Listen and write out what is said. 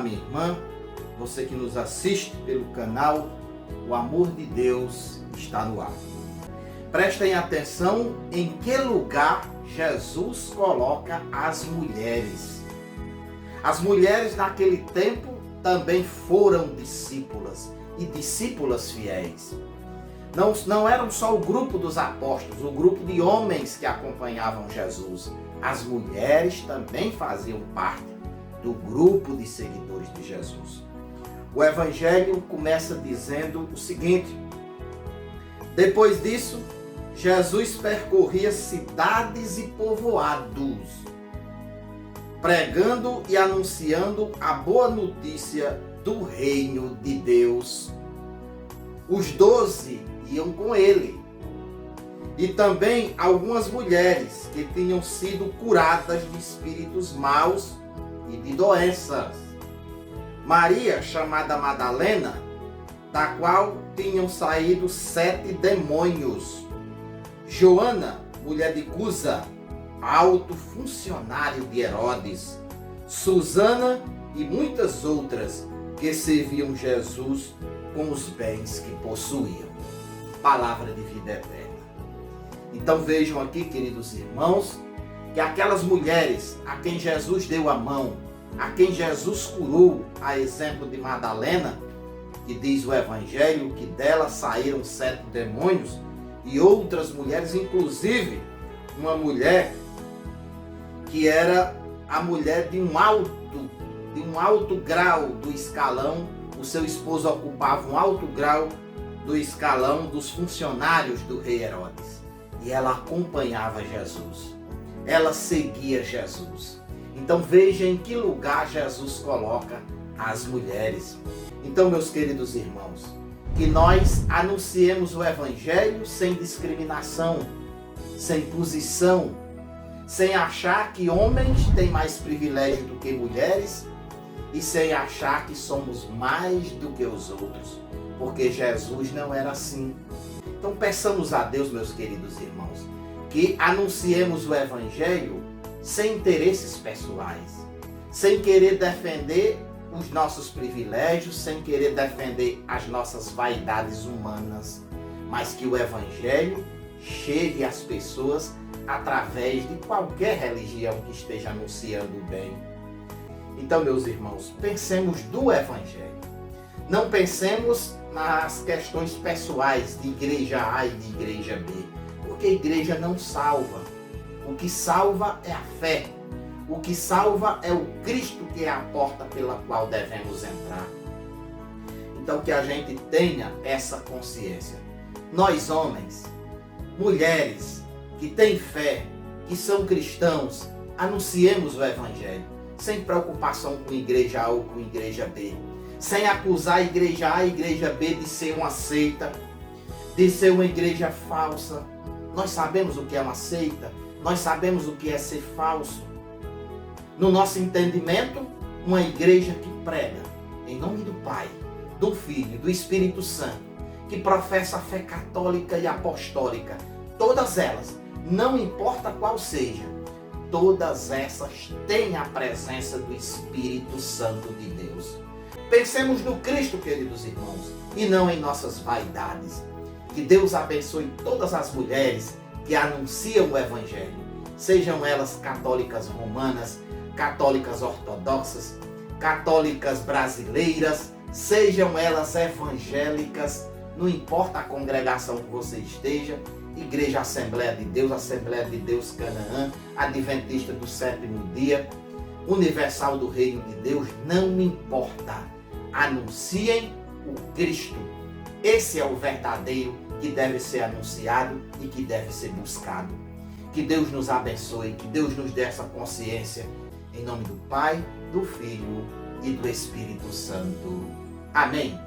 minha irmã, você que nos assiste pelo canal O Amor de Deus está no ar. Prestem atenção em que lugar Jesus coloca as mulheres. As mulheres naquele tempo também foram discípulas e discípulas fiéis. Não eram só o grupo dos apóstolos, o grupo de homens que acompanhavam Jesus. As mulheres também faziam parte do grupo de seguidores de Jesus. O Evangelho começa dizendo o seguinte: depois disso, Jesus percorria cidades e povoados, pregando e anunciando a boa notícia do reino de Deus. Os 12 iam com ele, e também algumas mulheres que tinham sido curadas de espíritos maus e de doenças. Maria, chamada Madalena, da qual tinham saído 7 demônios. Joana, mulher de Cusa, alto funcionário de Herodes. Susana e muitas outras que serviam Jesus com os bens que possuíam. Palavra de vida eterna. Então vejam aqui, queridos irmãos, que aquelas mulheres a quem Jesus deu a mão, a quem Jesus curou, a exemplo de Madalena, que diz o Evangelho que dela saíram 7 demônios, e outras mulheres, inclusive uma mulher que era a mulher de um alto grau do escalão. O seu esposo ocupava um alto grau do escalão dos funcionários do rei Herodes. E ela acompanhava Jesus. Ela seguia Jesus. Então veja em que lugar Jesus coloca as mulheres. Então, meus queridos irmãos, que nós anunciemos o Evangelho sem discriminação, sem posição, sem achar que homens têm mais privilégio do que mulheres e sem achar que somos mais do que os outros, porque Jesus não era assim. Então peçamos a Deus, meus queridos irmãos, que anunciemos o Evangelho sem interesses pessoais, sem querer defender os nossos privilégios, sem querer defender as nossas vaidades humanas, mas que o Evangelho chegue às pessoas através de qualquer religião que esteja anunciando o bem. Então, meus irmãos, pensemos do Evangelho. Não pensemos nas questões pessoais de igreja A e de igreja B, porque a igreja não salva. O que salva é a fé. O que salva é o Cristo, que é a porta pela qual devemos entrar. Então que a gente tenha essa consciência. Nós homens, mulheres que têm fé, que são cristãos, anunciemos o Evangelho, sem preocupação com igreja A ou com igreja B, sem acusar a igreja A e a igreja B de ser uma seita, de ser uma igreja falsa. Nós sabemos o que é uma seita, nós sabemos o que é ser falso. No nosso entendimento, uma igreja que prega em nome do Pai, do Filho e do Espírito Santo, que professa a fé católica e apostólica, todas elas, não importa qual seja, todas essas têm a presença do Espírito Santo de Deus. Pensemos no Cristo, queridos irmãos, e não em nossas vaidades. Que Deus abençoe todas as mulheres que anunciam o Evangelho, sejam elas católicas romanas, católicas ortodoxas, católicas brasileiras, sejam elas evangélicas, não importa a congregação que você esteja, Igreja Assembleia de Deus Canaã, Adventista do Sétimo Dia, Universal do Reino de Deus, não importa. Anunciem o Cristo. Esse é o verdadeiro que deve ser anunciado e que deve ser buscado. Que Deus nos abençoe, que Deus nos dê essa consciência. Em nome do Pai, do Filho e do Espírito Santo. Amém.